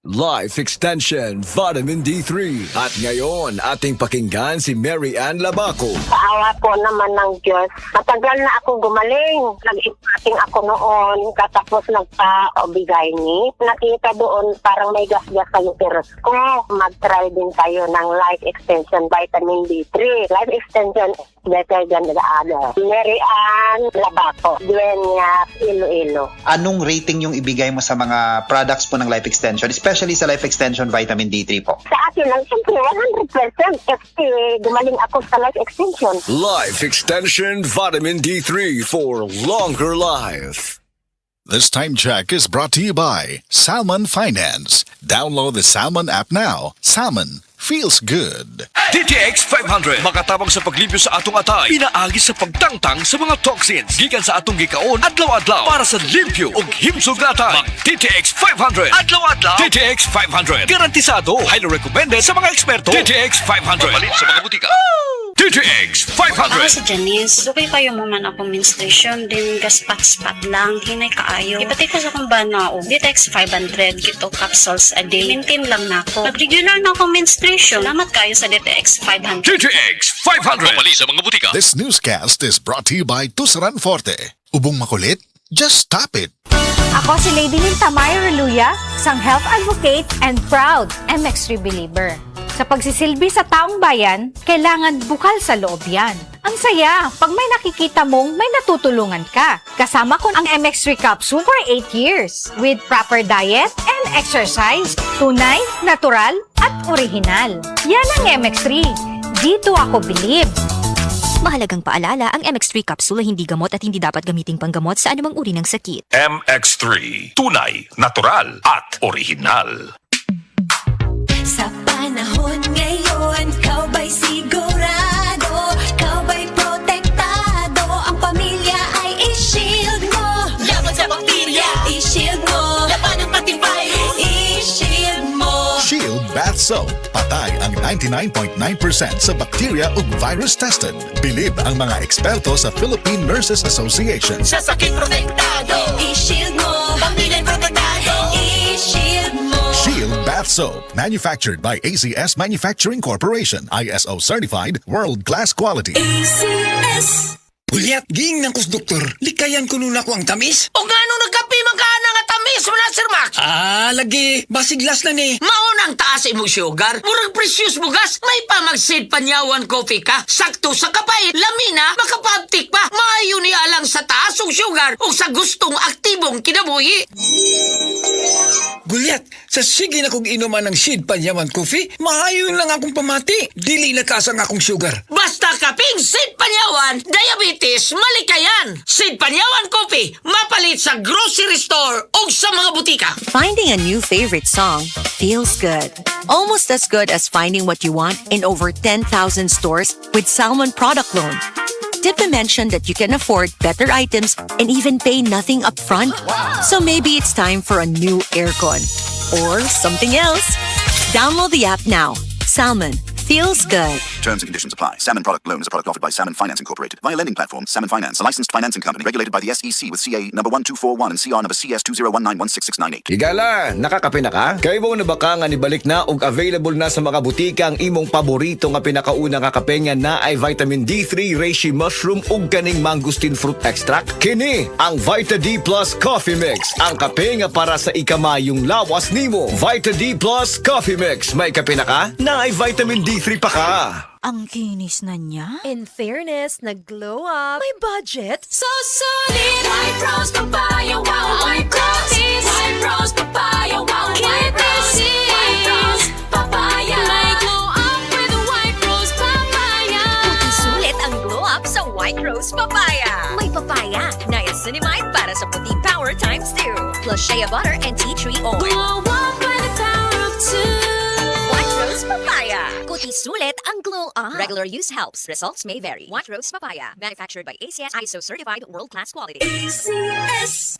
Life Extension Vitamin D3. At ngayon, ating pakinggan si Mary Ann Labaco. Paawa po naman ng Diyos. Matagal na ako gumaling. Nag-ipating ako noon, katapos nagpa-obigay ni. Nakita doon parang may gas-gas sa uterus ko. Mag-try din tayo ng Life Extension Vitamin D3. Life Extension is better than the other. Mary Ann Labaco, Dueñas, Iloilo. Anong rating yung ibigay mo sa mga products po ng Life Extension, especially sa Life Extension Vitamin D3 po? Sa akin lang, siyempre, 100% kasi gumaling ako sa Life Extension. Life Extension Vitamin D3 for longer life. This time check is brought to you by Salmon Finance. Download the Salmon app now. Salmon feels good. DTX 500 makatabang sa paglimpyo sa atong atay, pinaagi sa pagtangtang sa mga toxins gikan sa atong gikaon adlaw-adlaw para sa limpyo ug himsog nga atay. Mag DTX 500 adlaw-adlaw. DTX 500 garantisado, highly recommended sa mga eksperto. DTX 500 mapalit sa mga butika. DTX 500. Ako si Janice. Dugay kayo mo man ako menstruation, din gaspat-spat lang, hinay kaayo. Ipatay ko sa kong banao. DTX 500, gito capsules a day. Maintain lang na ako. Pag-regular na akong menstruation, salamat kayo sa DTX 500. DTX 500 mapalit sa mga butika. This newscast is brought to you by Tusaran Forte. Ubong makulit? Just stop it. Ako si Lady Lynn Tamayo Reluya, isang health advocate and proud MX3 believer. Sa pagsisilbi sa taong bayan, kailangan bukal sa loob yan. Ang saya, pag may nakikita mong may natutulungan ka. Kasama ko ang MX3 capsule for 8 years with proper diet and exercise, tunay, natural, at original. Yan ang MX3. Dito ako believe. Mahalagang paalala, ang MX3 capsule ay hindi gamot at hindi dapat gamiting panggamot sa anumang uri ng sakit. MX3 tunay, natural at original. Sa panahon ngayon, kau ba'y sigurado? Kau ba'y protektado? Ang pamilya ay i-shield mo. Laban sa bakterya, i-shield mo. Laban ng pati virus, i-shield mo. Shield Bath Soap. Patay ang 99.9% sa bacteria ug virus tested. Bilib ang mga eksperto sa Philippine Nurses Association. Sa sakit protektado, i-shield mo. Pamilya'y protektado, i-shield mo. Shield Bath Soap. Manufactured by ACS Manufacturing Corporation. ISO certified, world-class quality. ACS. Uliat, ging ng kus doktor. Likayan ko nun ako ang tamis. O nga nung nagkapi magkana nga tamis mo na, Sir Max? Lagi. Basiglas na ni. Maunang taas imong sugar. Murag precious mo gas. May pamagsid panyawan coffee ka. Sakto sa kapait. Lamina, makapabtik pa. Maayo ni alang sa taas og sugar o sa gustong aktibong kinabuhi. Gulyat, sa sige na kong inuman ng Sid Panyaman Coffee, maayon lang akong pamati. Dili na kasang akong sugar. Basta kaping Sid Panyawan, diabetes, malikayan. Sid Panyawan Coffee, mapalit sa grocery store o sa mga butika. Finding a new favorite song feels good. Almost as good as finding what you want in over 10,000 stores with Salmon Product Loan. Did we mention that you can afford better items and even pay nothing upfront? So maybe it's time for a new aircon or something else. Download the app now. Salmon feels good. Terms and conditions apply. Salmon Product Loan is a product offered by Salmon Finance Incorporated via lending platform Salmon Finance, a licensed financing company regulated by the SEC with CA number 1241 and CR number CS 201916698. Higala, nakakape na ka? Kaya mo na ba ka nga nibalik na ug available na sa mga butika ang imong paborito nga pinakauna nga kape nga na ay vitamin D3, reishi mushroom ug kaning mangosteen fruit extract? Kini ang Vita D Plus Coffee Mix, ang kape nga para sa ikamayong lawas nimo. Vita D Plus Coffee Mix, may kape na ka? Na ay vitamin D3 pa ka. Ang kinis na niya. In fairness, nag-glow up. May budget. So solid, White Rose Papaya, wow, White Rose. White Rose Papaya, wow, White Rose. White Rose Papaya. May glow up with the White Rose Papaya. Sulit ang glow up sa White Rose Papaya. May papaya, niacinamide para sa puti power times 2. Plus shea butter and tea tree oil. Glow up with the power of 2. White Rose Papaya. Kuti sulit ang glow up. Regular use helps. Results may vary. White Rose Papaya. Manufactured by ACS ISO certified world-class quality. ACS.